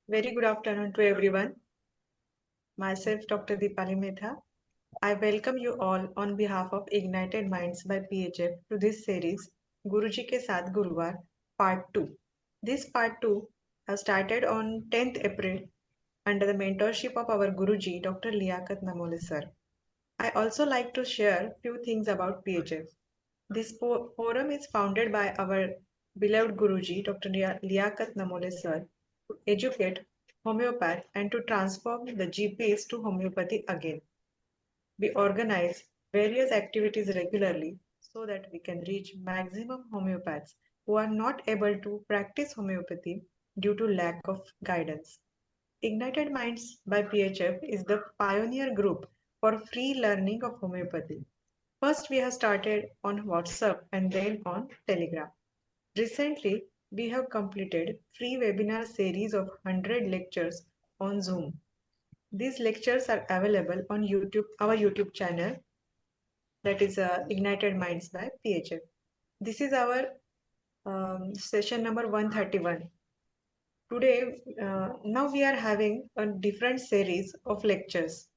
Very good afternoon to everyone. Myself, Dr. Deepali Medha. I welcome you all on behalf of Ignited Minds by PHF to this series, Guruji Ke Saath Guruvar, Part 2. This Part 2 has started on 10th April under the mentorship of our Guruji, Dr. Liaquat Namole sir. I also like to share few things about PHF. This forum is founded by our beloved Guruji, Dr. Liaquat Namole sir, to educate homeopath and to transform the GPs to homeopathy again. We organize various activities regularly so that we can reach maximum homeopaths who are not able to practice homeopathy due to lack of guidance. Ignited Minds by PHF is the pioneer group for free learning of homeopathy. First, we have started on WhatsApp and then on Telegram. Recently, we have completed free webinar series of 100 lectures on Zoom. These lectures are available on YouTube, our YouTube channel, that is Ignited Minds by PHF. This is our session number 131. Today, now we are having a different series of lectures.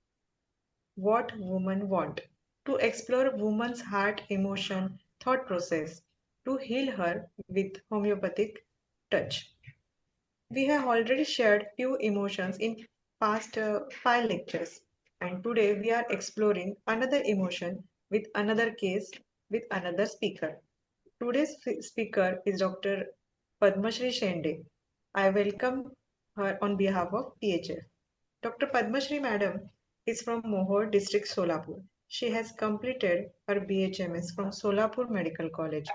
What women want, to explore woman's heart, emotion, thought process, to heal her with homeopathic touch. We have already shared few emotions in past 5 lectures, and today we are exploring another emotion with another case with another speaker. Today's speaker is Dr. Padmashri Shende. I welcome her on behalf of PHF. Dr. Padmashri Madam is from Mohor district, Solapur. She has completed her BHMS from Solapur Medical College.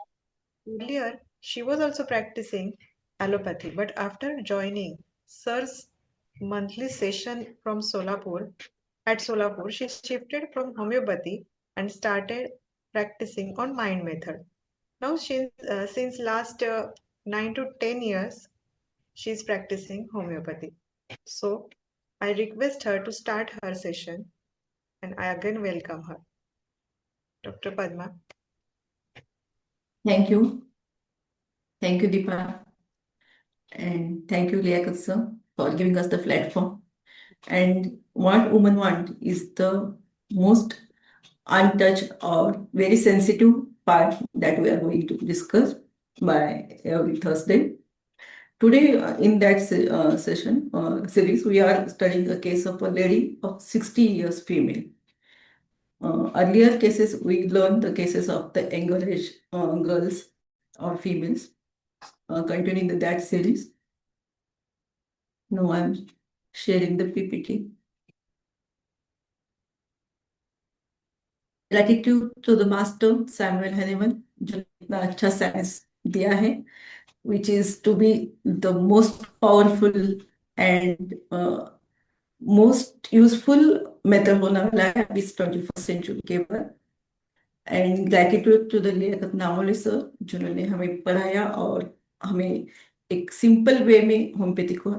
Earlier, she was also practicing allopathy, but after joining Sir's monthly session from Solapur, she shifted from homeopathy and started practicing on mind method. Now, since last 9 to 10 years, she is practicing homeopathy. So, I request her to start her session, and I again welcome her. Dr. Padma. Thank you. Thank you, Deepa. And thank you, Liaquat sir, for giving us the platform. And what women want is the most untouched or very sensitive part that we are going to discuss by every Thursday. Today, in that session series, we are studying a case of a lady of 60 years female. Earlier cases, we learned the cases of the younger age girls or females continuing that series. Now I'm sharing the PPT. Gratitude to the master Samuel Hahnemann, जो इतना अच्छा science दिया है, which is to be the most powerful and most useful method होने वाला है इस 21st century के बाद. And gratitude to the Liaquat Namoli sir, जिन्होंने हमें पढ़ाया और हमें एक सिंपल वे में होम्योपैथी को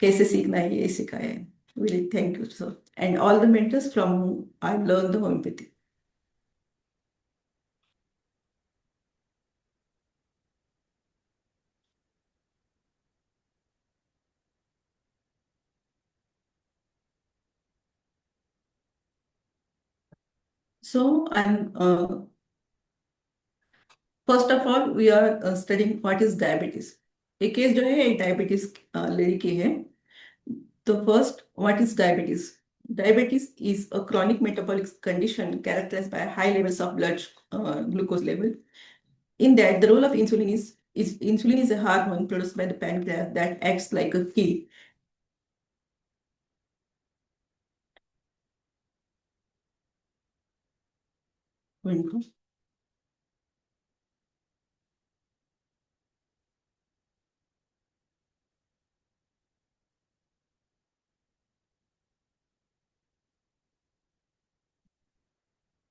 कैसे सीखना है ये सिखाया है. Really thank you, sir. And all the mentors from whom I learned the homeopathy. So I'm first of all we are studying what is diabetes. एक केस जो है डायबिटीज लेडी की है. तो first, what is diabetes? Diabetes is a chronic metabolic condition characterized by high levels of blood glucose level. In that, the role of insulin is a hormone produced by the pancreas that acts like a key.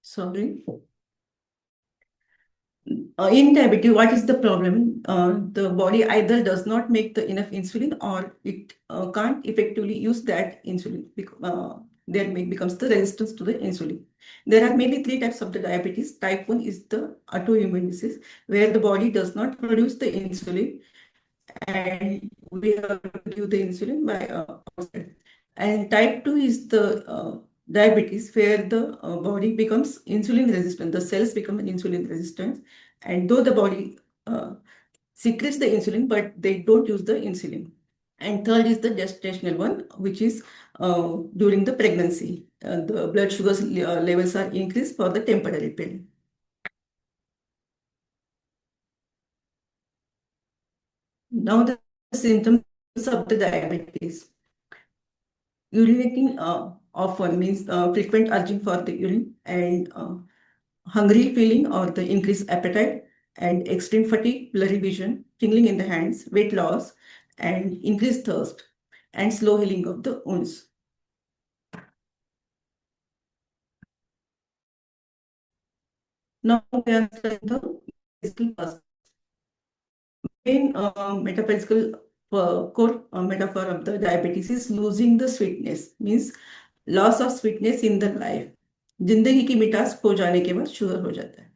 Sorry. In diabetes, what is the problem? The body either does not make the enough insulin or it can't effectively use that insulin. There becomes the resistance to the insulin. There are mainly 3 types of the diabetes. Type 1 is the autoimmune disease, where the body does not produce the insulin and we have to give the insulin by outside. And type 2 is the diabetes where the body becomes insulin resistant. The cells become insulin resistant, and though the body secretes the insulin, but they don't use the insulin. And third is the gestational one, which is during the pregnancy. The blood sugars levels are increased for the temporary period. Now the symptoms of the diabetes. Urinating often means frequent urging for the urine, and hungry feeling or the increased appetite, and extreme fatigue, blurry vision, tingling in the hands, weight loss, and increased thirst, and slow healing of the wounds. Now we are studying the physical cause. Main metaphysical core metaphor of the diabetes is losing the sweetness, means loss of sweetness in the life. जिंदगी की मिठास खो जाने के बाद sugar हो जाता है.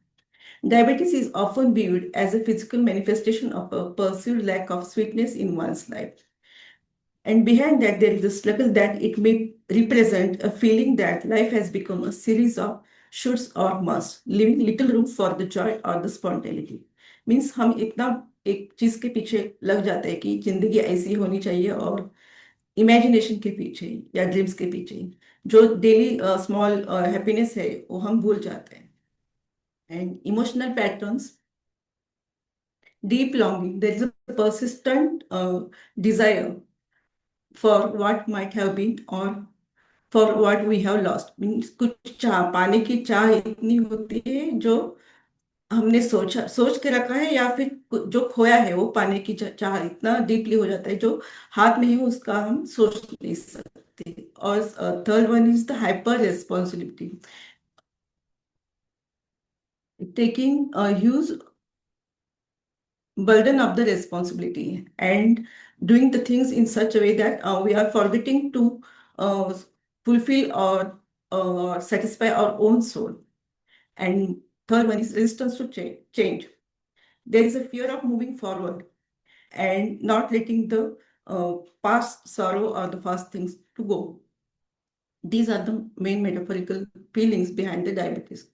Diabetes is often viewed as a physical manifestation of a perceived lack of sweetness in one's life. And behind that, there is a struggle that it may represent a feeling that life has become a series of shoulds or musts, leaving little room for the joy or the spontaneity. Means हम इतना एक चीज के पीछे लग जाते हैं कि जिंदगी ऐसी होनी चाहिए, और इमेजिनेशन के पीछे या ड्रीम्स के पीछे जो डेली स्मॉल हैप्पीनेस है वो हम भूल जाते हैं. And emotional patterns, deep longing, there is a persistent desire for what might have been or for what we have lost. Means कुछ चाह, पाने की चाह इतनी होती है जो हमने सोच के रखा है, या फिर जो खोया है वो पाने की चाह इतना डीपली हो जाता है जो हाथ में है उसका हम सोच नहीं सकते. और third one is the hyper responsibility, taking huge burden of the responsibility and doing the things in such a way that we are forgetting to fulfill or satisfy our own soul. And third one is resistance to change. There is a fear of moving forward and not letting the past sorrow or the past things to go. These are the main metaphorical feelings behind the diabetes.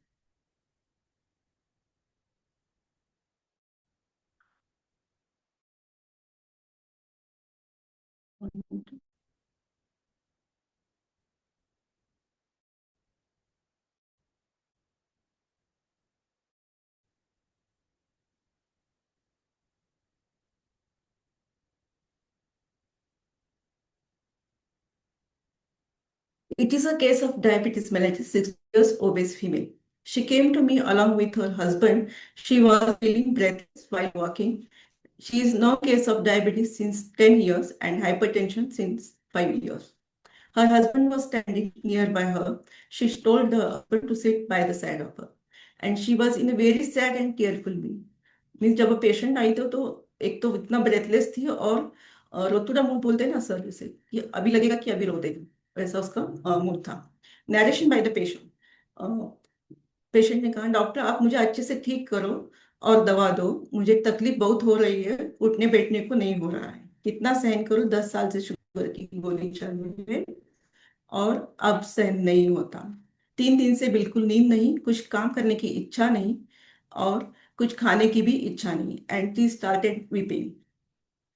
It is a case of diabetes mellitus, 6 years obese female. She came to me along with her husband. She was feeling breathless while walking. She is now case of diabetes since 10 years and hypertension since 5 years. Her husband was standing nearby her. She told the husband to sit by the side of her. And she was in a very sad and tearful mood. Means जब वो patient आई तो एक तो इतना breathless थी, और रोतुड़ा मुंह बोलते हैं ना सर, जैसे कि अभी लगेगा कि अभी रो देगी, वैसा उसका मूड था. Narration by the patient. Patient ने कहा, डॉक्टर आप मुझे अच्छे से ठीक करो और दवा दो, मुझे तकलीफ बहुत हो रही है, उठने बैठने को नहीं हो रहा है, कितना सहन करूं, 10 साल से शुगर की गोली चल रही है और अब सहन नहीं होता. 3 दिन से बिल्कुल नींद नहीं, कुछ काम करने की इच्छा नहीं, और कुछ खाने की भी इच्छा नहीं. And she started weeping.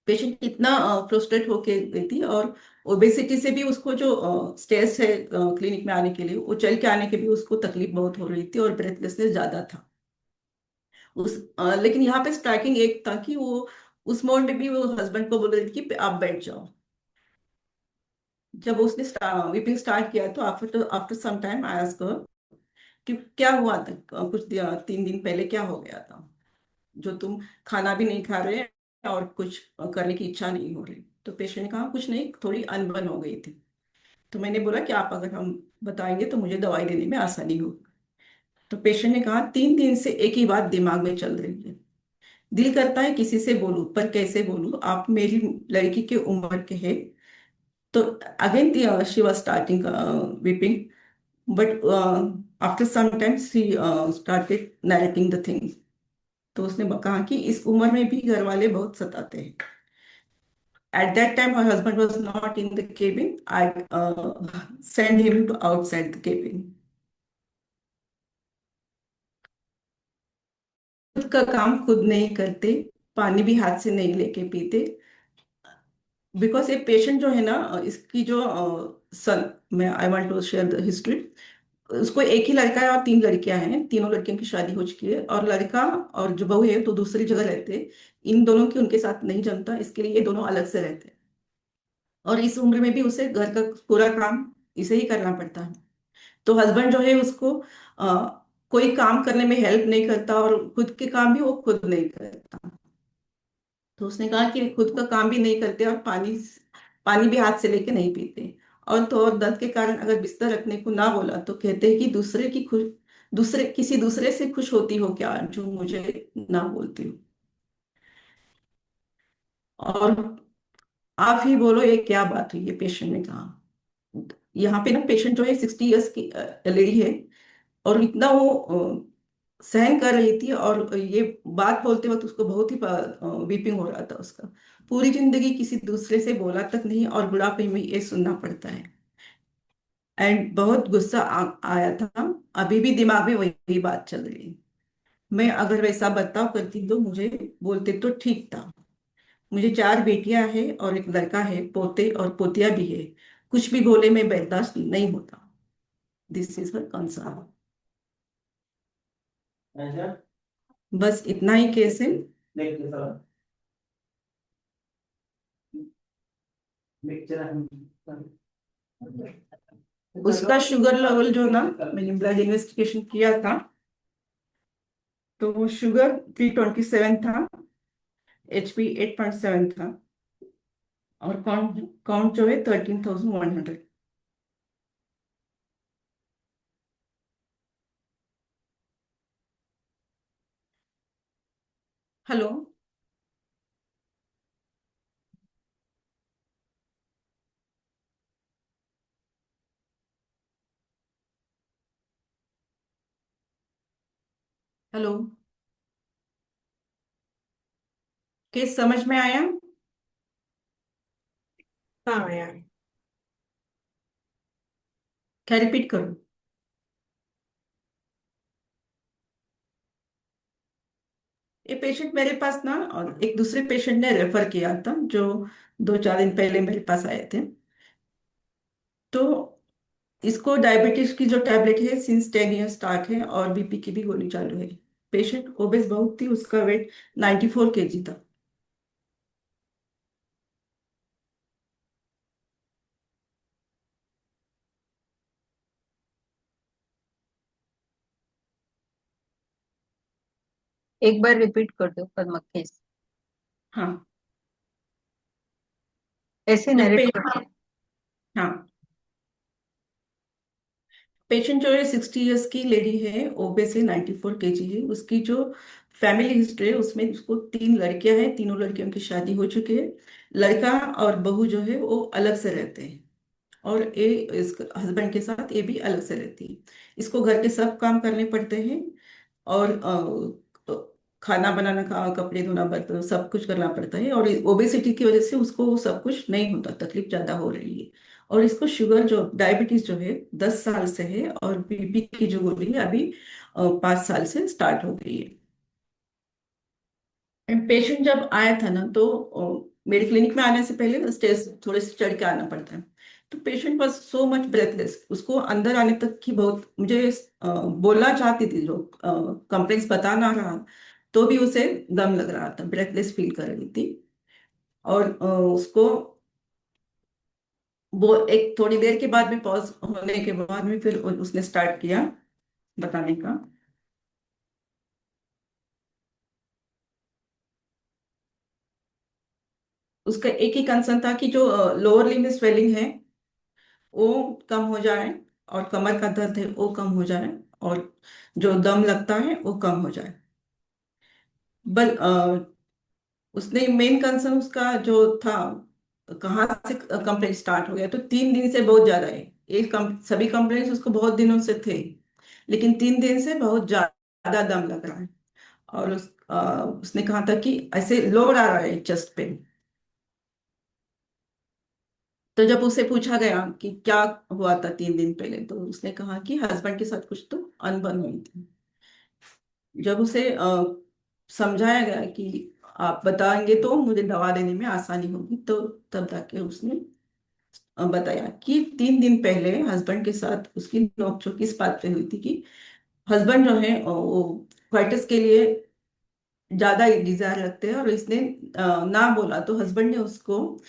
Patient इतना फ्रस्ट्रेट होके गई थी, और ओबेसिटी से भी उसको जो स्टेज है क्लिनिक में आने के लिए, वो चल के आने के भी उसको तकलीफ बहुत हो रही थी और ब्रेथलेसनेस ज्यादा था. लेकिन यहाँ पे स्ट्राइकिंग एक था कि वो उस मोड में भी वो हस्बैंड को बोल रही थी कि आप बैठ जाओ. जब उसने वीपिंग स्टार्ट किया तो after some time I asked her कि क्या हुआ था, कुछ 3 दिन पहले क्या हो गया था जो तुम खाना भी नहीं खा रहे और कुछ करने की इच्छा नहीं हो रही. तो पेशेंट ने कहा कुछ नहीं, थोड़ी अनबन हो गई थी. तो मैंने बोला कि आप अगर हम बताएंगे तो मुझे दवाई देने में आसानी होगी. तो पेशेंट ने कहा 3 दिन से एक ही बात दिमाग में चल रही है, दिल करता है किसी से बोलूं पर कैसे बोलूं, आप मेरी लड़की के उम्र के हैं. तो again she was starting weeping, but after some time she started narrating the things. तो उसने कहा कि इस उम्र में भी घर वाले बहुत सताते हैं, At that time, her husband was not in the cabin. I sent him to outside the cabin. खुद का काम खुद नहीं करते, पानी भी हाथ से नहीं लेके पीते। बिकॉज ये पेशेंट जो है ना, इसकी जो सन, मैं I want to share the history. उसको एक ही लड़का है और तीन लड़कियां हैं, तीनों लड़कियों की शादी हो चुकी है, और लड़का और जो बहू है तो दूसरी जगह रहते हैं। इन दोनों की उनके साथ नहीं जमता, इसके लिए ये दोनों अलग से रहते हैं। और इस उम्र में भी उसे घर का पूरा काम इसे ही करना पड़ता है। तो हस्बैंड जो है उसको कोई काम करने में हेल्प नहीं करता, और खुद के काम भी वो खुद नहीं करता। तो उसने कहा कि खुद का काम भी नहीं करते और पानी पानी भी हाथ से लेके नहीं पीते। और तो और दर्द के कारण अगर बिस्तर रखने को ना बोला तो कहते हैं कि किसी दूसरे से खुश होती हो क्या जो मुझे ना बोलती हो। और आप ही बोलो ये क्या बात हुई, ये पेशेंट ने कहा। यहाँ पे ना पेशेंट जो है 60 इयर्स की लेडी है, और इतना वो सहन कर रही थी, और ये बात बोलते वक्त उसको बहुत ही वीपिंग हो रहा था उसका। पूरी जिंदगी किसी दूसरे से बोला तक नहीं, और बुढ़ापे में ये सुनना पड़ता है। एंड बहुत गुस्सा आया था। अभी भी दिमाग में वही बात चल रही है। मैं अगर वैसा बर्ताव करती तो मुझे बोलते तो ठीक था। मुझे चार बेटियां हैं और एक लड़का है, पोते और पोतिया भी है। कुछ भी बोले मैं बर्दाश्त नहीं होता। This is her concern. बस इतना ही केस है। उसका शुगर लेवल जो ना, मैंने ब्लड इन्वेस्टिगेशन किया था, तो वो शुगर 327 था, HP 8.7 था, और काउंट काउंट जो है 13,100। हेलो। हेलो। केस समझ में आया? हाँ यार। क्या रिपीट करूं? ये पेशेंट मेरे पास ना, और एक दूसरे पेशेंट ने रेफर किया था जो 2-4 दिन पहले मेरे पास आए थे। तो इसको डायबिटीज की जो टैबलेट है सिंस 10 ईयर स्टार्ट है, और BP की भी गोली चालू है। पेशेंट ओबेस बहुत थी, उसका वेट 94 kg था। एक बार रिपीट कर दो पर मक्केस, हाँ। ऐसे जब नरेट पे कर। हाँ, पेशेंट जो है 60 इयर्स की लेडी है, ओबेस है, 94 kg है। उसकी जो फैमिली हिस्ट्री है उसमें उसको तीन लड़कियां हैं, तीनों लड़कियों की शादी हो चुकी है। लड़का और बहू जो है वो अलग से रहते हैं, और ये इस हस्बैंड के साथ ये भी अलग से रहती है। इसको घर के सब काम करने पड़ते हैं, और खाना बनाना का, कपड़े धोना, बर्तन सब कुछ करना पड़ता है। और ओबेसिटी की वजह से उसको वो सब कुछ नहीं होता, तकलीफ ज्यादा हो रही है। और इसको शुगर जो डायबिटीज जो है 10 साल से है, और BP की जो गोली है अभी 5 साल से स्टार्ट हो गई है। एंड पेशेंट जब आया था ना, तो मेरे क्लिनिक में आने से पहले ना स्टेज थोड़े से चढ़ के आना पड़ता है। तो patient was so much breathless, उसको अंदर आने तक की बहुत, मुझे बोलना चाहती थी, जो कंप्लेंट्स बता ना रहा, तो भी उसे दम लग रहा था, ब्रेथलेस फील कर रही थी। और उसको वो एक थोड़ी देर के बाद में, पॉज होने के बाद में, फिर उसने स्टार्ट किया बताने का। उसका एक ही कंसर्न था कि जो लोअर लिम्ब में स्वेलिंग है वो कम हो जाए, और कमर का दर्द है वो कम हो जाए, और जो दम लगता है वो कम हो जाए। बल उसने मेन कंसर्न उसका जो था, कहाँ से कंप्लेंट स्टार्ट हो गया, तो 3 दिन से बहुत ज्यादा है। सभी कंप्लेंट्स उसको बहुत दिनों से थे, लेकिन 3 दिन से बहुत ज्यादा दम लग रहा है। और उसने कहा था कि ऐसे लोड आ रहा है चेस्ट पे। तो जब उसे पूछा गया कि क्या हुआ था 3 दिन पहले, तो उसने कहा कि हस्बैंड के साथ कुछ तो अनबन हुई थी। जब उसे समझाया गया कि आप बताएंगे तो मुझे दवा देने में आसानी होगी, तो तब जाके उसने बताया कि 3 दिन पहले हस्बैंड के साथ उसकी नोकझोंक इस बात पे हुई थी कि हस्बैंड जो है वो क्वार्टर्स के लिए ज्यादा डिजायर रखते हैं, और इसने ना बोला तो हस्बैंड ने उसको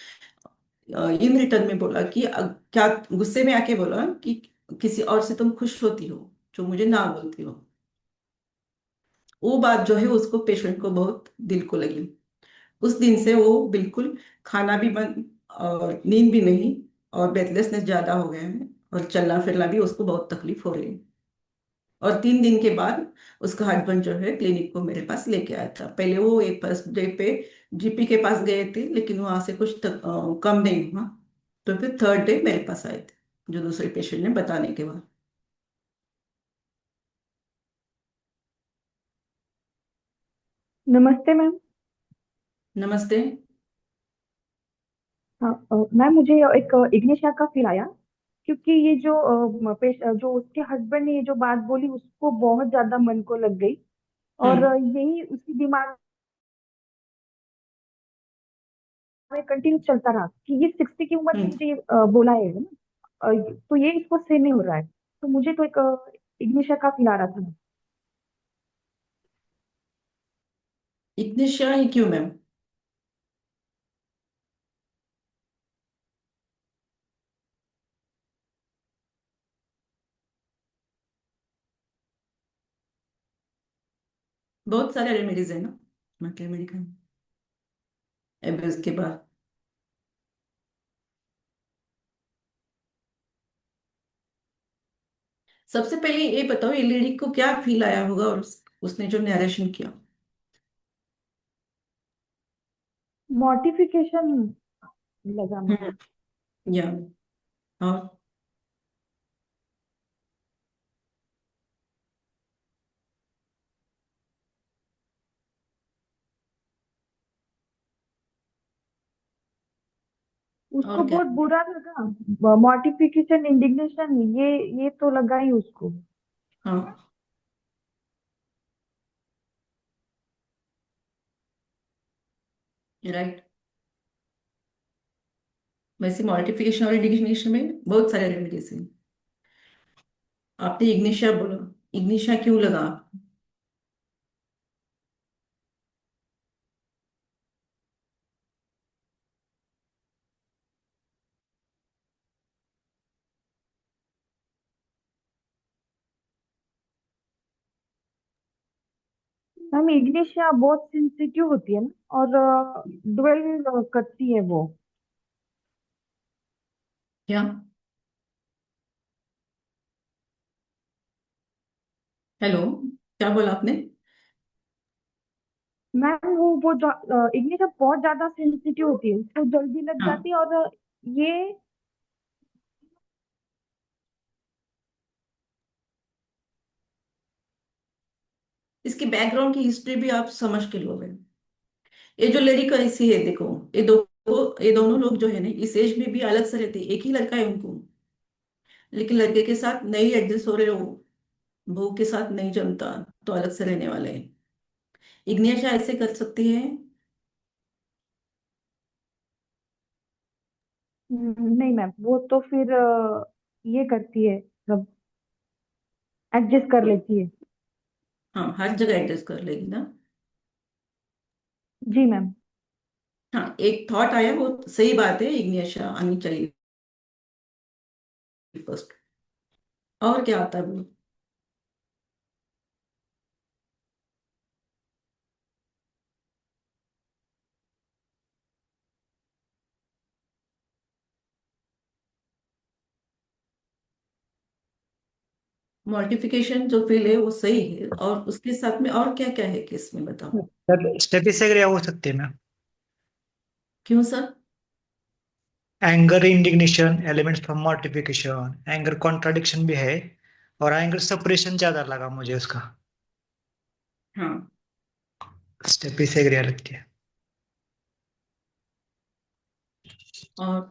इन रिटर्न में बोला कि क्या गुस्से में आके बोला कि किसी और से तुम खुश होती हो जो मुझे ना बोलती हो। वो बात जो है उसको पेशेंट को बहुत दिल को लगी। उस दिन से वो बिल्कुल खाना भी बंद और नींद भी नहीं, और ब्रेथलेसनेस ज्यादा हो गया है, और चलना फिरना भी उसको बहुत तकलीफ हो रही है। और 3 दिन के बाद उसका हस्बैंड जो है क्लिनिक को मेरे पास लेके आया था। पहले वो एक फर्स्ट डे पे जीपी के पास गए थे, लेकिन वहां से कुछ कम नहीं हुआ। तो फिर थर्ड डे मेरे पास आए थे, जो दूसरे पेशेंट ने बताने के बाद। नमस्ते मैम। नमस्ते। हाँ मैम, मुझे एक इग्निशिया का फील आया, क्योंकि ये जो जो उसके हस्बैंड ने ये जो बात बोली उसको बहुत ज्यादा मन को लग गई। और हम्म। यही उसकी दिमाग में कंटिन्यू चलता रहा कि ये 60 की उम्र में हम्म। मुझे ये बोला है ना। तो ये इसको सहन नहीं हो रहा है। तो मुझे तो एक इग्निशिया का फील आ रहा था। इतने शाही क्यों मैम? बहुत सारे रेमेडीज है ना मतलब मेडिकल एब्यूज के बाद। सबसे पहले ये बताओ, ये लेडी को क्या फील आया होगा, और उसने जो नरेशन किया। मॉर्टिफिकेशन लगा मुझे। हम्म। या और उसको और क्या? बहुत बुरा लगा। मॉर्टिफिकेशन, इंडिग्नेशन, ये तो लगा ही उसको। हाँ, राइट। वैसे मॉडिफिकेशन और इंडिकेशन में बहुत सारे रेमेडीज हैं। आपने इग्निशिया बोला, इग्निशिया क्यों लगा? मैम, इग्निशिया बहुत सेंसिटिव होती है ना, और डुएल करती है वो। क्या? हेलो, क्या बोला आपने? मैम, वो इग्निशिया बहुत ज्यादा सेंसिटिव होती है, उसको जल्दी लग हाँ, जाती है। और ये इसकी बैकग्राउंड की हिस्ट्री भी आप समझ के लोगे। ये जो लेडी का ऐसी है, देखो, ये दोनों लोग जो है ना इस एज में भी अलग से रहते हैं। एक ही लड़का है उनको, लेकिन लड़के के साथ नहीं एडजस्ट हो रहे हो, बहू के साथ नहीं जमता, तो अलग से रहने वाले हैं। इग्निशिया ऐसे कर सकती है। नहीं मैम, वो तो फिर ये करती है, मतलब एडजस्ट कर लेती है। हाँ, हर जगह एडजस्ट कर लेगी ना। जी मैम। हाँ, एक थॉट आया, वो सही बात है, इग्निशिया आनी चाहिए फर्स्ट। और क्या आता है वो? मॉडिफिकेशन जो फील है वो सही है, और उसके साथ में और क्या क्या है केस में, बताओ। स्टेपिसेग्रिया हो सकते हैं मैम। क्यों sir? Anger indignation, elements from mortification, anger contradiction भी है, और एंगर सेपरेशन ज्यादा लगा मुझे उसका। हाँ, स्टेपिसेग्रिया लगती है। और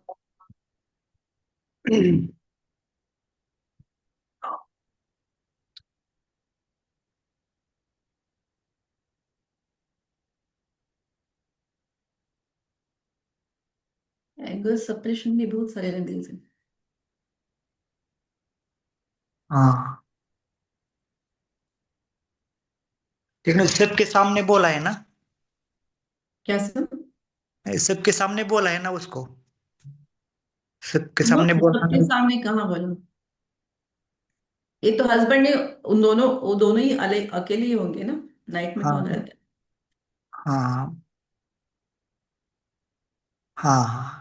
एंगर सप्रेशन भी बहुत सारे रेमेडीज हैं। हाँ, लेकिन सबके सामने बोला है ना, क्या सर? सबके सामने बोला है ना उसको, सबके नो, सामने बोला सबके नहीं। सामने कहाँ बोलूं? ये तो हस्बैंड ने वो दोनों ही अकेले ही होंगे ना। नाइट में कौन हाँ रहता हाँ हाँ।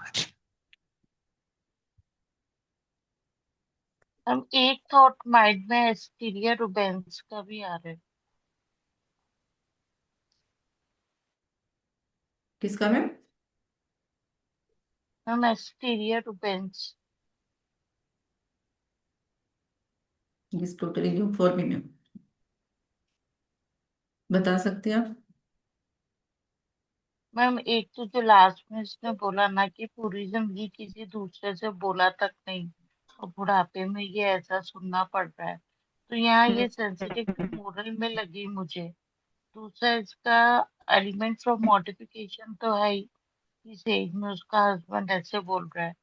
हम एक थॉट माइंड में एस्टीरिया रुबेंस का भी आ रहा है। है? किसका मैम? हम Asterias rubens. Is totally new for me ma'am. बता सकते हैं आप? मैम एक तो जो लास्ट में इसने बोला ना कि पूरी जिंदगी किसी दूसरे से बोला तक नहीं और बुढ़ापे में ये ऐसा सुनना पड़ रहा है, तो यहाँ ये सेंसिटिविटी मोरल में लगी मुझे। दूसरा इसका एलिमेंट्स ऑफ मॉडिफिकेशन तो है ही, इस एज में उसका हस्बैंड ऐसे बोल रहा है।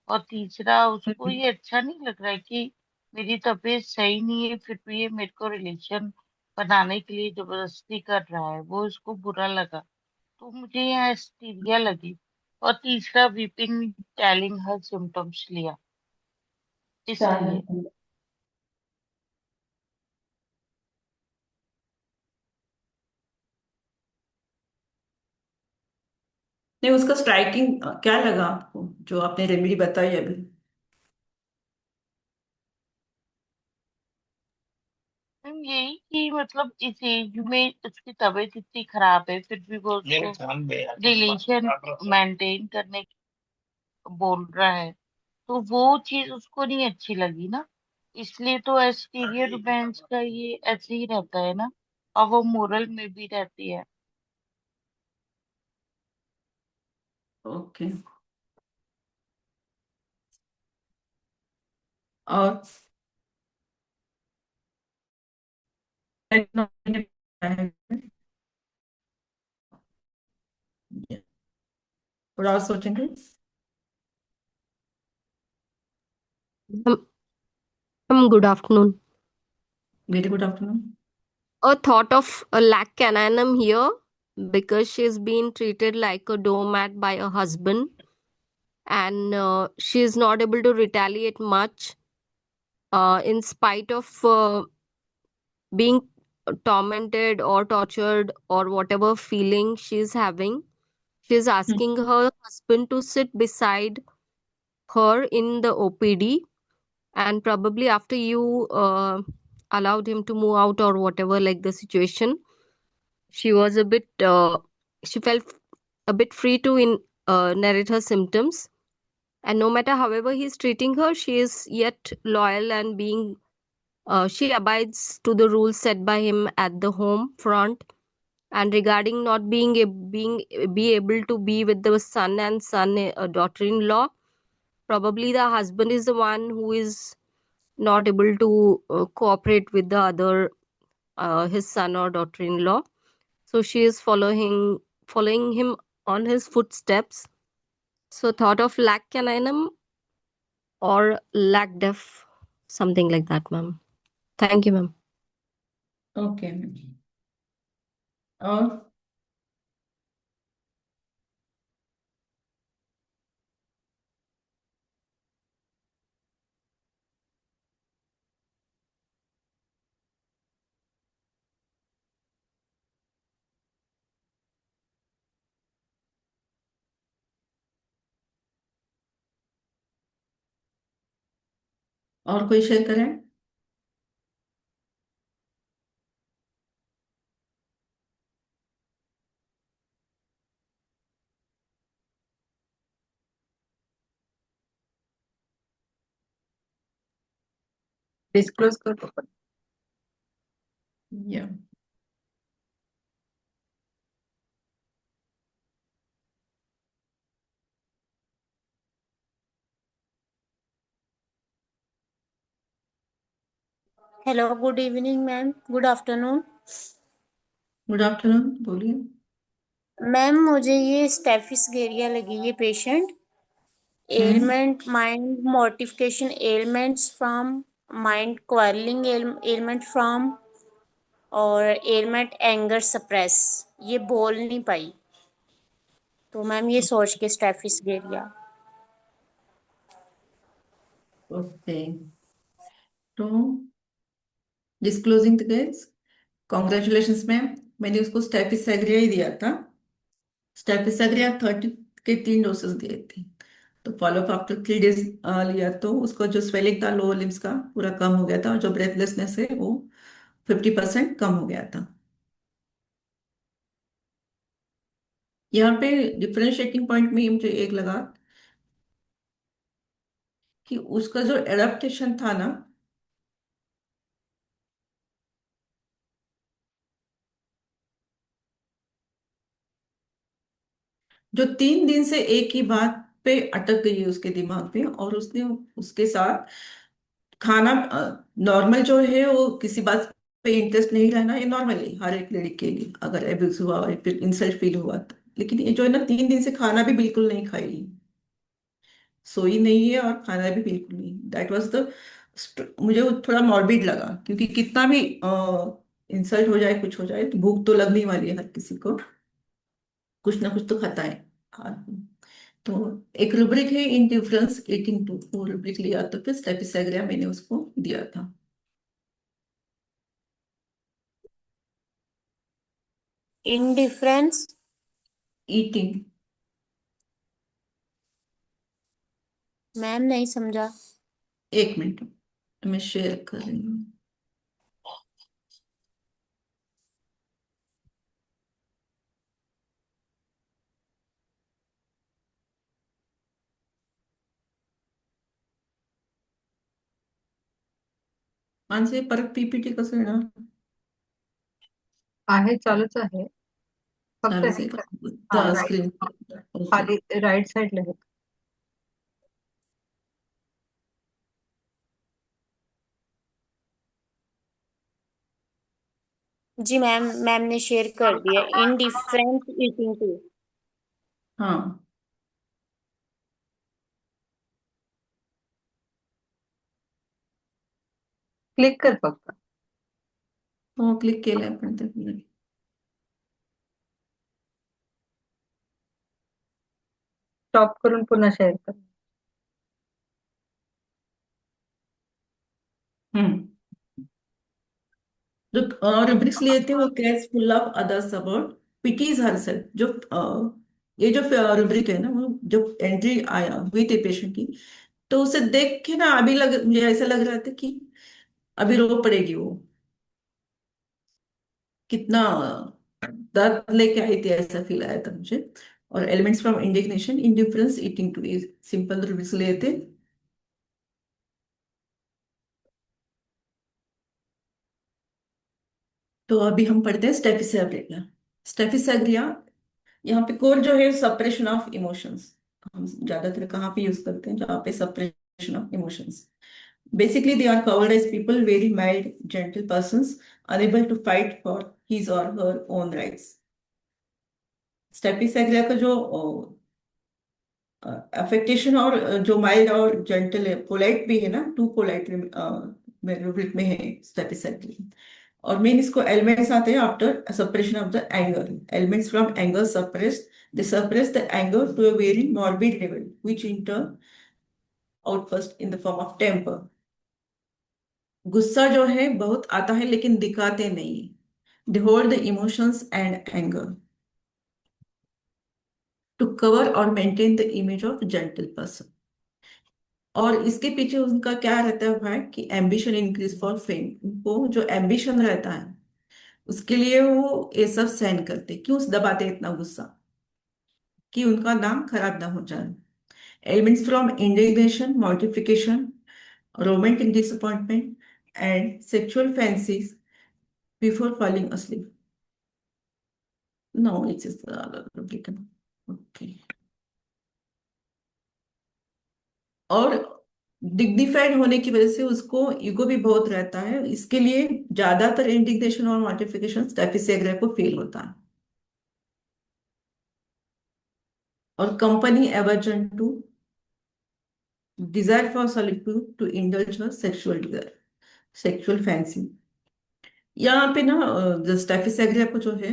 और तीसरा उसको ये अच्छा नहीं लग रहा है कि मेरी तबीयत सही नहीं है फिर भी ये मेरे को रिलेशन बनाने के लिए जबरदस्ती कर रहा है, वो उसको बुरा लगा। तो मुझे यहाँ हिस्टीरिया लगी। और तीसरा वीपिंग टेलिंग हर सिम्टम्स लिया, चार इसलिए। घंटे नहीं, उसका स्ट्राइकिंग क्या लगा आपको जो आपने रेमेडी बताई अभी? मैम यही कि मतलब इस एज में उसकी तबीयत इतनी खराब है फिर भी वो उसको रिलेशन मेंटेन करने बोल रहा है, तो वो चीज उसको नहीं अच्छी लगी ना। इसलिए तो एक्सटीरियर डिफेंस का ये ऐसे ही रहता है ना, और वो मोरल में भी रहती है। ओके। और थोड़ा और सोचेंगे। Good afternoon. Very good afternoon. A thought of a lac caninum here because she's been treated like a doormat by her husband and she is not able to retaliate much in spite of being tormented or tortured or whatever feeling she's having. She's asking her husband to sit beside her in the OPD, and probably after you allowed him to move out or whatever, like the situation, she was a bit she felt a bit free to narrate her symptoms, and no matter however he's treating her, she is yet loyal and being she abides to the rules set by him at the home front. And regarding not being be able to be with the son and daughter-in-law, probably the husband is the one who is not able to cooperate with the other his son or daughter-in-law, so she is following him on his footsteps. So thought of lac caninum or lac deaf, something like that, ma'am. Thank you, ma'am. Okay. और कोई share करें? Disclose कर दो। या hello, good evening ma'am, good afternoon. Good afternoon, बोलिए। Ma'am मुझे ये Staphysagria लगी है patient. Element mind mortification elements from mind quarreling element from और एलिमेंट एंगर सप्रेस। ये बोल नहीं पाई, तो मैम ये सोच के स्टेफिसगेरिया। ओके, तो disclosing the case, congratulations ma'am. मैंने उसको स्टेफिसएग्रिया ही दिया था। स्टेफिसएग्रिया 30 के 3 डोसेस दिए थे। तो फॉलोअप आफ्टर 3 डेज लिया तो उसको जो स्वेलिंग था लोअर लिम्स का पूरा कम हो गया था, और जो ब्रेथलेसनेस है वो 50% कम हो गया था। यहाँ पे डिफरेंशिएटिंग पॉइंट में मुझे एक लगा कि उसका जो एडेप्टेशन था ना, जो 3 दिन से एक ही बात पे अटक गई है उसके दिमाग में, और उसने उसके साथ खाना नॉर्मल जो है वो किसी बात पे इंटरेस्ट नहीं रहना, ये नॉर्मल है हर एक लड़की के लिए अगर एब्यूज हुआ और फिर इंसल्ट फील हुआ तो। लेकिन ये जो है ना 3 दिन से खाना भी बिल्कुल नहीं खाई, सोई नहीं है और खाना भी बिल्कुल नहीं। दैट वाज द, मुझे वो थोड़ा मॉर्बिड लगा, क्योंकि कितना भी इंसल्ट हो जाए कुछ हो जाए तो भूख तो लगने वाली है हर किसी को, कुछ ना कुछ तो खाता है। हाँ, तो एक रुब्रिक है इंडिफरेंस ईटिंग टू, वो रुब्रिक लिया तो फिर स्टेपिसएग्रिया मैंने उसको दिया था। इनडिफरेंस ईटिंग, मैम नहीं समझा। 1 मिनट मैं शेयर कर रही हूँ। मानसी परत पीपीटी कसं येणार? आहे, चालूच आहे. फक्त चालूच हे आहे हा का राईट, स्क्रीन? ओके, खाली राईट साईडला आहे. जी मैम, मैम ने शेयर कर दिया इनडिफरेंस ईटिंग टू। हाँ क्लिक कर फक्त. हो क्लिक केलंय पण ते स्टॉप करून पुन्हा शेअर कर. हम्म, जो रुब्रिक्स लिए थे वो catch full of others about pities herself. जो ये जो रुब्रिक है ना, वो जब एंट्री आया हुई थी पेशेंट की, तो उसे देख के ना अभी मुझे ऐसा लग रहा था कि अभी रो पड़ेगी वो, कितना दर्द लेके आई थी ऐसा फील आया था मुझे। और elements from indignation indifference eating to, ये सिंपल रुब्रिक्स लिए थे। तो अभी हम पढ़ते हैं स्टेफिसेग्रिया। स्टेफिसेग्रिया, यहाँ पे कोर जो है सप्रेशन ऑफ इमोशंस, हम ज्यादातर कहाँ पे यूज करते हैं जहाँ पे suppression of emotions. Basically they are covered as people very mild gentle persons unable to fight for his or her own rights. Staphysagria का जो अफेक्टेशन और जो माइल्ड और जेंटल है, पोलाइट भी है ना, टू पोलाइट रूब्रिक में है स्टेफिसेग्रिया। और मेन इसको एलिमेंट्स आते हैं after suppression of the anger. Elements from anger suppress, they suppress the anger to a very morbid level, which in turn outburst in the form of temper. गुस्सा जो है बहुत आता है लेकिन दिखाते नहीं। They hold the emotions and anger to cover or maintain the image of gentle person. और इसके पीछे उनका क्या रहता है भाई कि एम्बिशन इंक्रीज फॉर फेम। उनको जो एम्बिशन रहता है उसके लिए वो ये सब सहन करते, क्यों दबाते इतना गुस्सा कि उनका नाम खराब ना हो जाए। Elements from indignation, mortification, romantic disappointment, and sexual fancies before falling asleep. No, it is the other Republican. Okay. और डिग्निफाइड होने की वजह से उसको ईगो भी बहुत रहता है, इसके लिए ज्यादातर इंडिग्नेशन और मॉर्टिफिकेशन स्टेफिस को फील होता है। और company aversion to desire for solitude to indulge her sexual desire, sexual fancy. यहाँ पे ना स्टेफिस को जो है,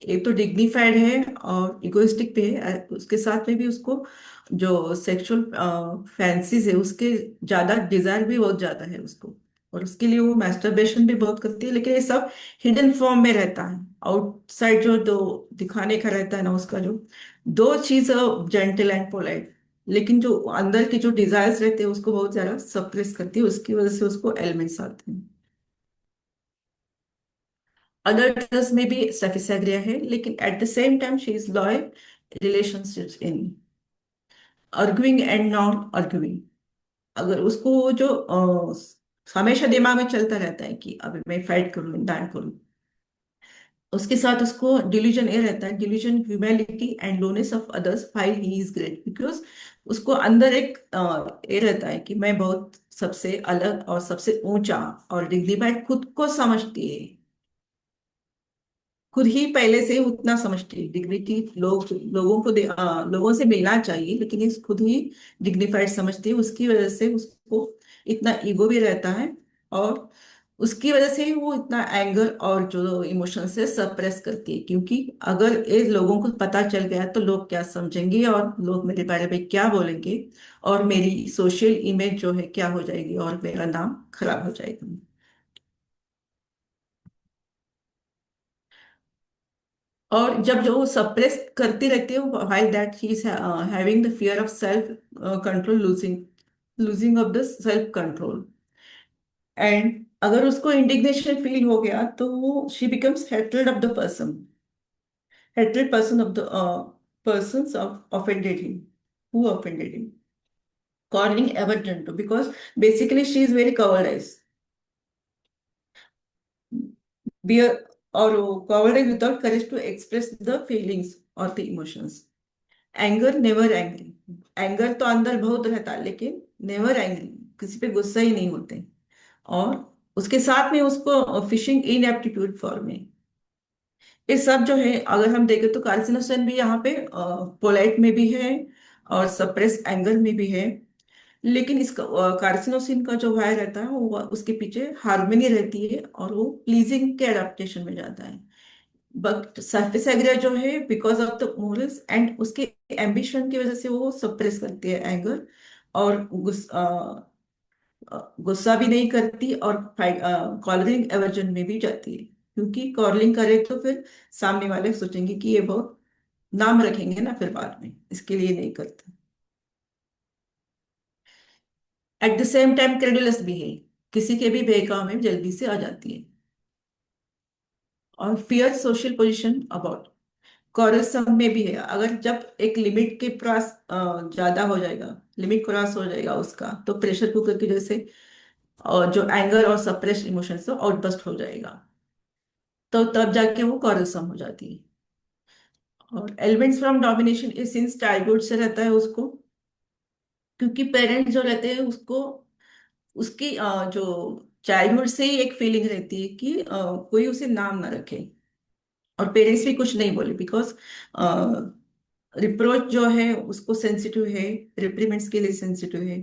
एक तो डिग्निफाइड है और इगोइस्टिक भी है, उसके साथ में भी उसको जो सेक्सुअल फैंसीज है उसके ज्यादा डिजायर भी बहुत ज्यादा है उसको, और उसके लिए वो मैस्टरबेशन भी बहुत करती है, लेकिन ये सब हिडन फॉर्म में रहता है। आउटसाइड जो दो दिखाने का रहता है ना, उसका जो दो चीज जेंटल एंड पोलाइट, लेकिन जो अंदर के जो डिजायर्स रहते हैं उसको बहुत ज्यादा सप्रेस करती है, उसकी वजह से उसको एलिमेंट्स आते हैं। अदर में भी सफिसैग्रिया है, लेकिन at the same time she is loyal relationships in arguing and not arguing. अगर उसको वो जो हमेशा दिमाग में चलता रहता है कि अभी मैं फाइट करूँ दान करूँ, उसके साथ उसको डिल्यूजन ये रहता है, delusion humanity and loneness of others file ही इज ग्रेट, बिकॉज उसको अंदर एक ये रहता है कि मैं बहुत सबसे अलग और सबसे ऊंचा और डिग्निफाइड खुद को समझती है, खुद ही पहले से उतना समझती है डिग्निटी। लोगों को लोगों से मिलना चाहिए, लेकिन ये खुद ही डिग्निफाइड समझती है, उसकी वजह से उसको इतना ईगो भी रहता है, और उसकी वजह से वो इतना एंगर और जो इमोशंस है सप्रेस करती है, क्योंकि अगर ये लोगों को पता चल गया तो लोग क्या समझेंगे और लोग मेरे बारे में क्या बोलेंगे, और मेरी सोशल इमेज जो है क्या हो जाएगी, और मेरा नाम खराब हो जाएगा। और जब जो सप्रेस करती रहती है, while that he is having the fear of self control, losing losing of the self control, and अगर उसको इंडिग्नेशन फील हो गया तो वो she becomes hatred of the person, hatred person of the persons of offended him, who offended him, calling ever to, because basically she is very cowardice, beer, or cowardice without courage to express the feelings or the emotions। Anger never angry, anger तो अंदर बहुत रहता है लेकिन never angry, किसी पे गुस्सा ही नहीं होते। और उसके साथ में उसको फिशिंग इन एप्टीट्यूड फॉर में, ये सब जो है अगर हम देखें तो कार्सिनोसन भी यहाँ पे पोलाइट में भी है और सप्रेस एंगर में भी है, लेकिन इसका कार्सिनोसिन का जो वायर रहता है वो उसके पीछे हार्मनी रहती है और वो प्लीजिंग के अडेप्टेशन में जाता है। बट सरफेस एग्रिया जो है because of the morals and उसके एम्बिशन की वजह से वो सप्रेस करती है एंगर, और गुस्सा भी नहीं करती, और कॉलरिंग एवर्जन में भी जाती है, क्योंकि कॉलरिंग करे तो फिर सामने वाले सोचेंगे कि ये बहुत नाम रखेंगे ना फिर बाद में, इसके लिए नहीं करते। At the same time credulous भी है, किसी के भी बहकाव में जल्दी से आ जाती है। और फियर सोशल पोजिशन अबाउट, कॉरसम में भी है, अगर जब एक लिमिट के पास ज्यादा हो जाएगा, लिमिट क्रॉस हो जाएगा उसका, तो प्रेशर कुकर की वजह से और जो एंगर और सप्रेस इमोशंस तो आउटबस्ट हो जाएगा, तो तब जाके वो कॉरसम हो जाती है। और एलिमेंट्स फ्रॉम डोमिनेशन इस सिंस चाइल्डहुड से रहता है उसको, क्योंकि पेरेंट्स जो रहते हैं उसको उसकी जो चाइल्डहुड से ही एक फीलिंग रहती है कि कोई उसे नाम ना रखे, और पेरेंट्स भी कुछ नहीं बोले, बिकॉज रिप्रोच जो है उसको सेंसिटिव है, रिप्रीमेंट्स के लिए सेंसिटिव है,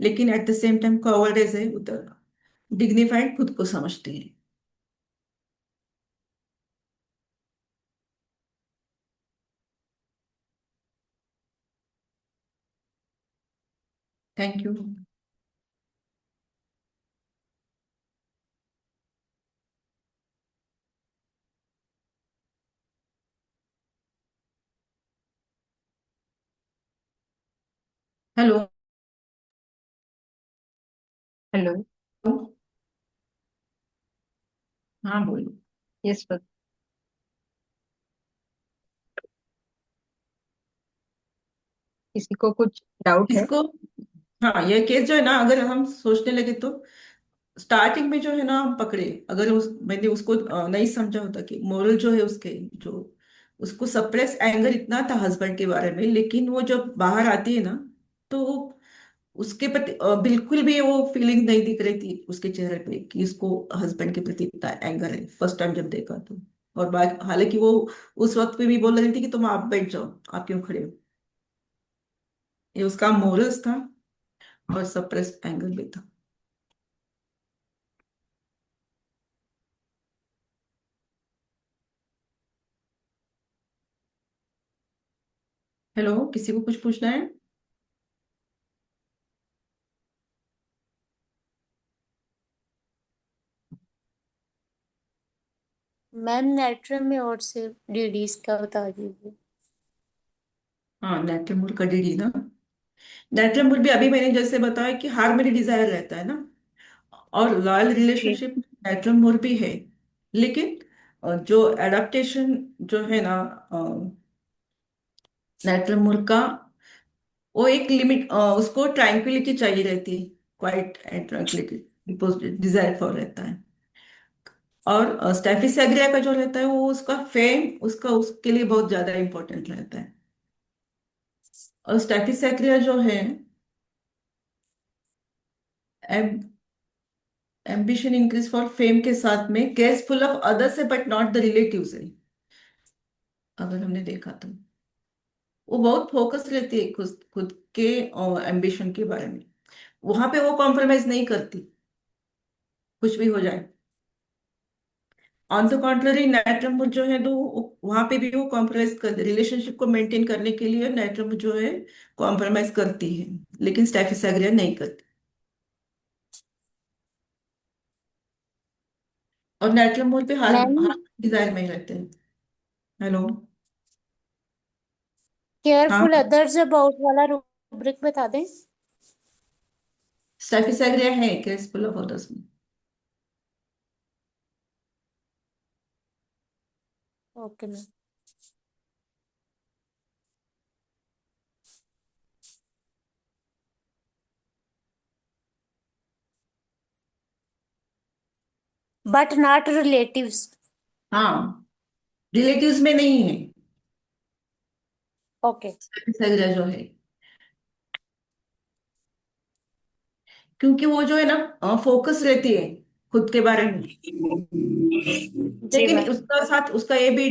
लेकिन एट द सेम टाइम कॉवर्डेज है, उधर डिग्निफाइड खुद को समझते हैं। Thank you. हेलो। हेलो। हाँ बोलो। Yes sir. किसी को कुछ डाउट है? इसको, हाँ ये केस जो है ना, अगर हम सोचने लगे तो स्टार्टिंग में जो है ना हम पकड़े, अगर मैंने उसको नहीं समझा होता कि मोरल जो है उसके जो उसको सप्रेस एंगर इतना था हस्बैंड के बारे में, लेकिन वो जब बाहर आती है ना तो उसके प्रति बिल्कुल भी वो फीलिंग नहीं दिख रही थी उसके चेहरे पे कि इसको हस्बैंड के प्रति इतना एंगर है फर्स्ट टाइम जब देखा तो। और हालांकि वो उस वक्त पे भी बोल रही थी कि तुम आप बैठ जाओ, आप क्यों खड़े हो। ये उसका मोरल्स था और सप्रेस एंगर भी था। हेलो, किसी को कुछ पूछना है? मैम नेट्रम में और से डीडीज का बता दीजिए। हाँ, नेट्रमूल का डीडी ना। नेट्रमूल भी अभी मैंने जैसे बताया कि हार्मनी डिजायर रहता है ना, और लॉयल जी रिलेशनशिप नेट्रमूल भी है। लेकिन जो एडाप्टेशन जो है ना नेट्रमूल का, वो एक लिमिट, उसको ट्रैंक्विलिटी चाहिए रहती है, quiet and tranquillity desire for रहता है। और स्टेफिस एग्रिया का जो रहता है वो उसका फेम उसका उसके लिए बहुत ज्यादा इंपॉर्टेंट रहता है। और स्टेफिस एग्रिया जो है एम्बिशन इंक्रीज फॉर फेम के साथ में केयरफुल ऑफ अदर्स है बट नॉट द रिलेटिव्स है। अगर हमने देखा तो वो बहुत फोकस रहती है खुद खुद के एम्बिशन के बारे में। वहां पे वो कॉम्प्रोमाइज नहीं करती, कुछ भी हो जाए। ऑन द कॉन्ट्ररी नाइट्रम जो है तो वहां पे भी वो कॉम्प्रोमाइज कर रिलेशनशिप को मेंटेन करने के लिए नाइट्रम जो है कॉम्प्रोमाइज करती है, लेकिन स्टेफिस एग्रिया नहीं करती। और नाइट्रम मोल पे हार मैम, हार डिजायर में ही रहते हैं। हेलो। हाँ, केयरफुल अदर्स अबाउट वाला रूब्रिक बता दें। स्टेफिस एग्रिया है केयरफुल ऑफ अदर्स में। Okay ma'am. But not relatives. हाँ, रिलेटिव्स में नहीं है ओके स्टेफिस एग्रिया जो है, क्योंकि वो जो है ना फोकस रहती है खुद के बारे में। जी लेकिन मैम। उसका साथ उसका ये भी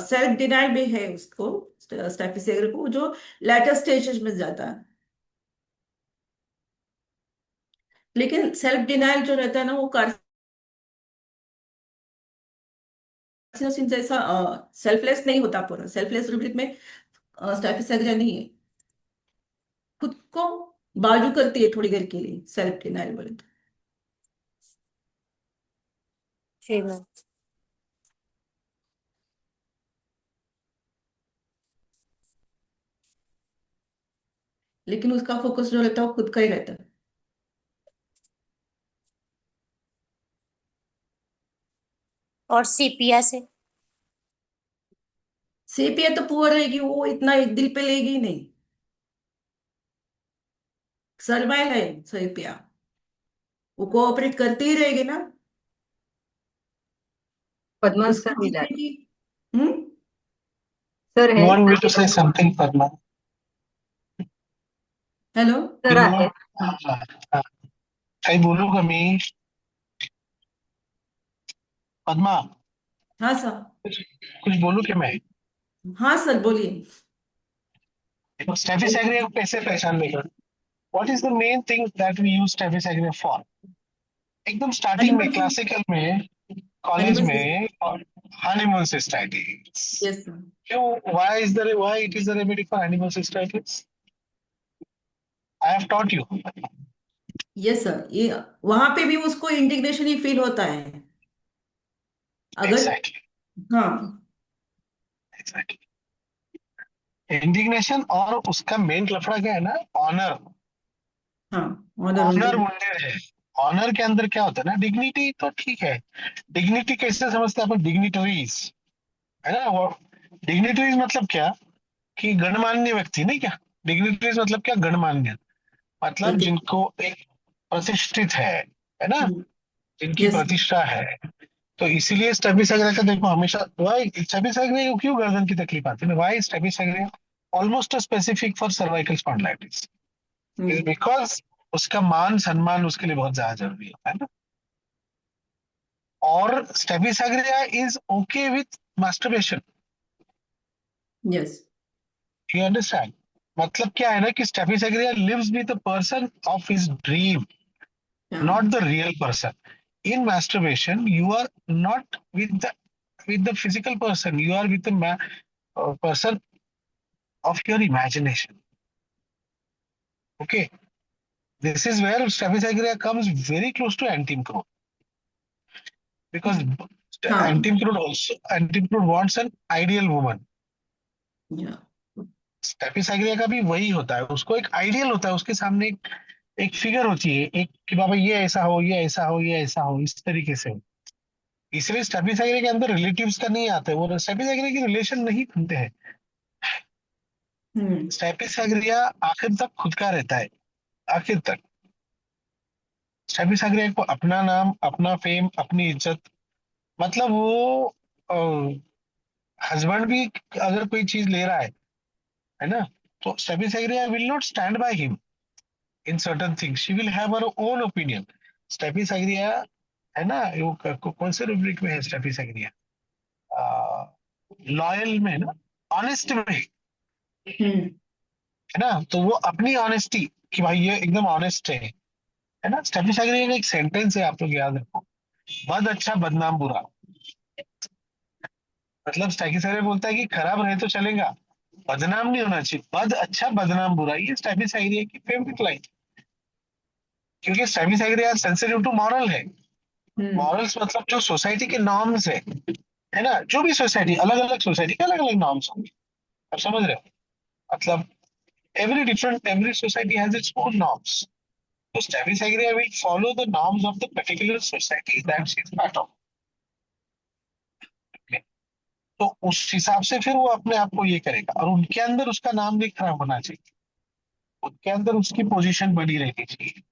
सेल्फ डिनाइल भी है उसको, स्टेफिस एग्रिया को, जो लेटर स्टेजेस में जाता है। लेकिन सेल्फ डिनाइल जो रहता है ना वो कार्सिनोसिन जैसा सेल्फलेस नहीं होता। पूरा सेल्फलेस रूब्रिक में स्टेफिस एग्रिया नहीं है, खुद को बाजू करती है थोड़ी देर के लिए सेल्फ डिनाइल बोले तो। जी मैम। लेकिन उसका फोकस जो रहता है वो खुद का ही रहता है। और सीपिया से। सेपिया तो पुअर रहेगी, वो इतना एक दिल पे लेगी ही नहीं। सर्वाइल है सेपिया, वो कोऑपरेट करती ही रहेगी ना। पद्मा उसकी sir will add. dignity- hmm. Sir You है, want me to say something, Padma? Hello. Sir You आहे. want, काही बोलू का मी? पद्मा, हाँ सर। कुछ बोलू क्या मैं? हाँ सर, बोलिए। स्टेफिस एग्रिया को कैसे पहचान लेगा? What is the main thing that we use स्टेफिस एग्रिया for? एकदम स्टार्टिंग में हनीमून। क्लासिकल में कॉलेज हनीमून। में हनीमून सिस्टाइटिस। Yes sir. क्यों? Why it is the remedy for honeymoon cystitis? I have taught you. Yes sir, ये वहां पे भी उसको इंडिग्नेशन ही फील होता है अगर। Exactly. हाँ। Exactly. इंडिग्नेशन, और उसका मेन लफड़ा क्या है ना, ऑनर। हाँ, ऑनर ऑनर उनके। वुंडेड है। ऑनर के अंदर क्या होता है ना, डिग्निटी तो ठीक है। डिग्निटी कैसे समझते हैं अपन? डिग्निटरीज, है ना वो। डिग्निटरीज मतलब क्या? कि गणमान्य व्यक्ति, नहीं क्या? डिग्निटरीज मतलब क्या? गणमान्य, मतलब प्रति। जिनको एक प्रतिष्ठित है ना, जिनकी यस। प्रतिष्ठा है। तो इसीलिए स्टेबिसाग्रा का देखो हमेशा, वाई स्टेबिसाग्रा को क्यों गर्दन की तकलीफ आती है? Why Staphysagria almost specific for cervical spondylitis? Is because उसका मान सम्मान उसके लिए बहुत ज्यादा जरूरी होता है ना। और Staphysagria is okay with masturbation, Yes. You understand. मतलब क्या है ना कि Staphysagria lives with the person of his dream, Yeah. not the real person. In masturbation, you are not with the physical person. You are with the person of your imagination. Okay, this is where Staphysagria comes very close to Antim Crude, because हाँ. Antim Crude wants an ideal woman. Yeah. स्टेफिसाग्रिया का भी वही होता है, उसको एक ideal होता है, उसके सामने एक फिगर होती है, एक कि बाबा ये ऐसा हो, ये ऐसा हो, ये ऐसा हो, इस तरीके से हो। इसलिए स्टेफिसाग्रिया के अंदर रिलेटिव्स का नहीं आता है, वो स्टेफिसाग्रिया की रिलेशन नहीं बनते हैं। स्टेफिसाग्रिया आखिर तक खुद का रहता है, आखिर तक। स्टेफिसाग्रिया को अपना नाम, अपना फेम, अपनी इज्जत, मतलब वो हस्बैंड भी अगर कोई चीज ले रहा है ना, तो Staphysagria will not stand by him in certain things, she will have her own opinion. Staphysagria है ना, वो कौन से रूब्रिक में है स्टेफिसाग्रिया? लॉयल में है ना, ऑनेस्ट में है ना, तो वो अपनी ऑनेस्टी कि भाई ये एकदम ऑनेस्ट है ना। स्टेफिसाग्रिया का एक सेंटेंस है, आप लोग याद रखो, बद अच्छा बदनाम बुरा। मतलब स्टेफिसाग्रिया बोलता है कि खराब रहे तो चलेगा, बदनाम नहीं होना चाहिए, बद अच्छा बदनाम बुरा, ये स्टेफिसाग्रिया की फेवरेट लाइन। क्योंकि स्टेफिसाग्रिया सेंसिटिव टू मॉरल है। मॉरल्स मतलब जो सोसाइटी के नॉर्म्स है ना, जो भी सोसाइटी, अलग अलग सोसाइटी के अलग अलग नॉर्म्स होंगे, आप समझ रहे हो? मतलब every society has its own norms. So Staphysagrilla will follow the norms of the particular society that she is part of. Okay. तो उस हिसाब से फिर वो अपने आप को ये करेगा, और उनके अंदर उसका नाम भी खराब होना चाहिए, उनके अंदर उसकी पोजीशन बनी रहनी चाहिए,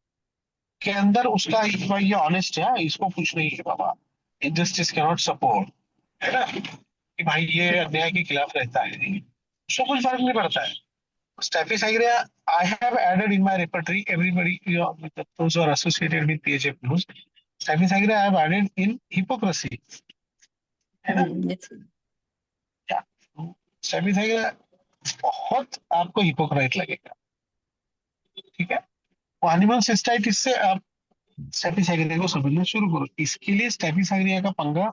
के अंदर उसका भाई ये ऑनेस्ट है, इसको कुछ नहीं है बाबा, इनजस्टिस कैन नॉट सपोर्ट, है ना, कि भाई ये अन्याय के खिलाफ रहता है, उसको कुछ फर्क नहीं पड़ता है। Staphysagrilla, I have added in my repertory, everybody, those who are associated with PHF News, Staphysagrilla I have added in hypocrisy, है ना? Yes. क्या? Staphysagrilla बहुत आपको हिपोक्राइट लगेगा, ठीक है? वो हनीमून सिस्टाइटिस से आप स्टेफिसाग्रिया को समझना शुरू करो। इसके लिए स्टेफिसाग्रिया का पंगा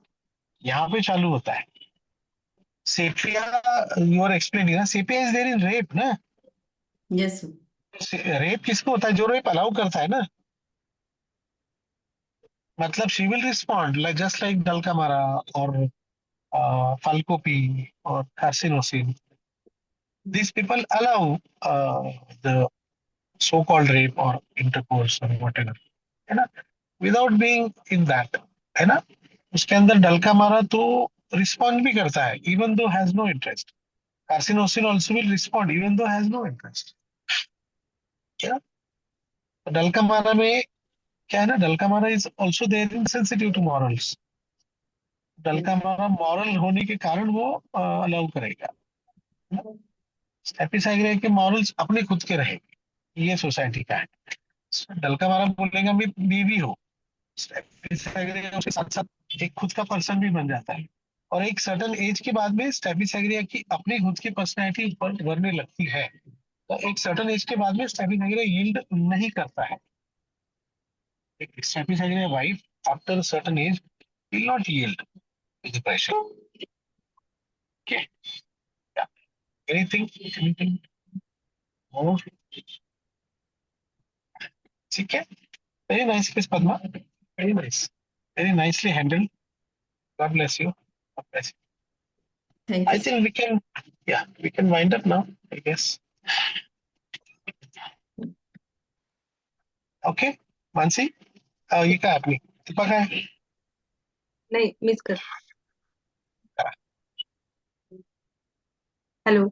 यहाँ पे चालू होता है। सेपिया, यू आर एक्सप्लेनिंग ना, sepia is there in rape ना। Yes. रेप किसको होता है? जो रेप अलाउ करता है ना। मतलब she will respond like just like Dulcamara और फाल्कोपी और Carcinosin, these people allow the so called rape or intercourse or whatever, है ना, without being in that, है ना। उसके अंदर डलकामारा तो रिस्पॉन्ड भी करता है even though has no interest, carcinosin also will respond even though has no interest, क्या? डलकामारा में क्या है ना, dulcamara is also there insensitive to morals, dulcamara moral होने के कारण वो अलाउ करेगा। स्टेफिसाग्रिया के मॉरल्स अपने खुद के रहेंगे, ये सोसाइटी का है। डलकामारा बोलेगा मैं बीवी हो, स्टेफिसाग्रिया उसके साथ साथ एक खुद का पर्सन भी बन जाता है, और एक सर्टन एज के बाद में स्टेफिसाग्रिया की अपनी खुद की पर्सनैलिटी ऊपर उभरने लगती है। तो एक सर्टन एज के बाद में स्टेफिसाग्रिया यील्ड नहीं करता है। Staphysagrilla wife after a certain age will not yield to the pressure. Okay. Yeah. Anything more? ठीक है. Very nice case, Padma. Very nice. Very nicely handled. God bless you. God bless you. Thank I you. think we can wind up now, I guess. Okay. Mansi, ये क्या है अपनी? दीपक है? नहीं miss कर hello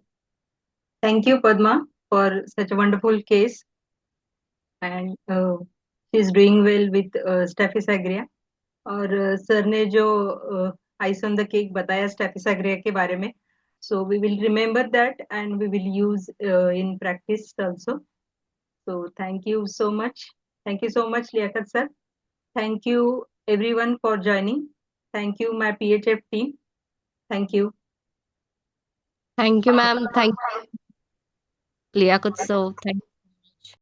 thank you Padma for such a wonderful case and she is doing well with staphysagria और sir ने जो आइस ऑन द केक बताया स्टेफिसाग्रिया के बारे में so we will remember that and we will use in practice also So thank you so much. Thank you so much, Liaquat sir. Thank you everyone for joining. Thank you, my PHF team. Thank you. Thank you, ma'am. Thank you, Liaquat sir. Thank